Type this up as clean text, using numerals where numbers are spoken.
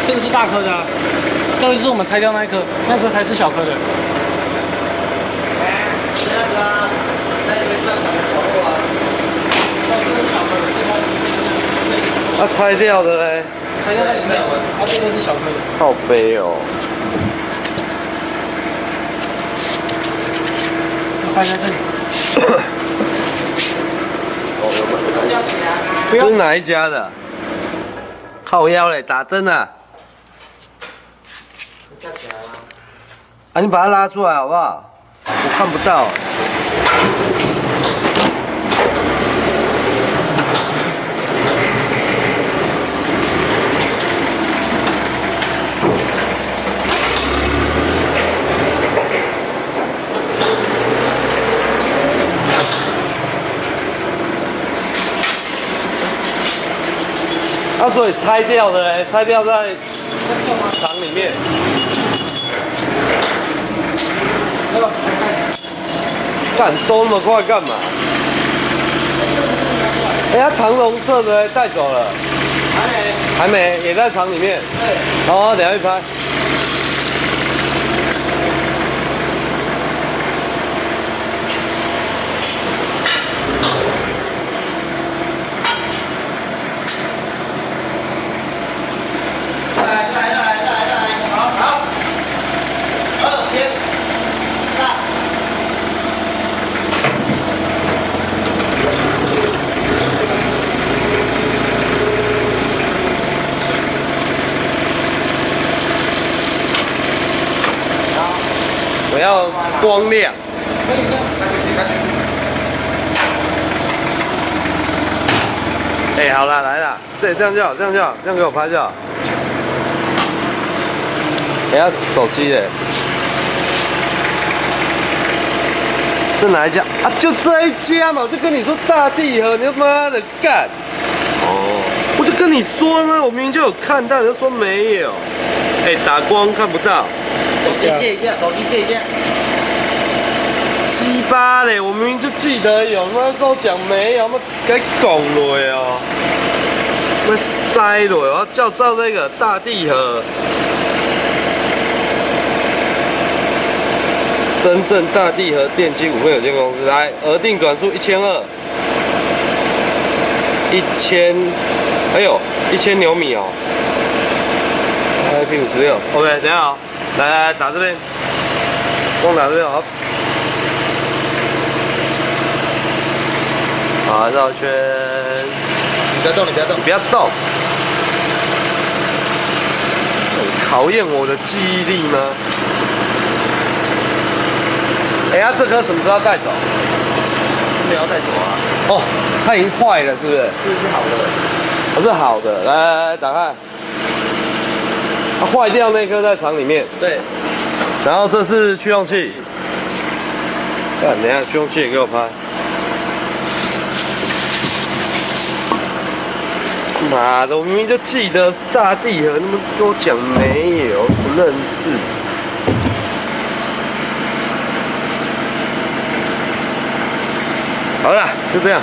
这个是大颗的啊，这个就是我们拆掉那一颗，那颗才是小颗的。是那个啊，那个站板的角落啊。哦，这个是小颗的，啊，拆掉的嘞？拆掉在里面，它这个是小颗的。靠背哦。放在这里。这是哪一家的？靠腰嘞，打灯啊！啊，你把它拉出来好不好？我看不到。啊，所以拆掉的嘞，拆掉在厂里面。干收那么快干嘛？哎呀，唐龙色的带走了。还没，也在厂里面。对。好，等下去拍。我要光亮。哎，好了，来了，对，这样就好，这样就好，这样给我拍就好。等下手机嘞，这哪一家啊？就这一家嘛，我就跟你说大地河，你他妈的干！哦，我就跟你说嘛，我明明就有看到，你就说没有。哎，打光看不到。手机借一下，手机借一下。鸡巴嘞！我明明就记得有，他妈跟我讲没有，他妈该拱了哦，那塞了，我要叫照这个大地河，深圳大地河电机股份有限公司，来额定转数1200，1000，哎呦，1000牛米哦。IP56 ，OK， 等一下哦，来打这边，光打这边好。好，绕圈。你不要动，你不要动，你不要动。考验我的记忆力吗？哎呀，这颗什么时候要带走？没有带走啊。哦，它已经坏了，是不是？这是好的。它是好的，来打开。它坏掉那颗在厂里面。对。然后这是驱动器。看，等一下驱动器也给我拍。妈的，我明明就记得是大地河，你们跟我讲没有，不认识。好了，就这样。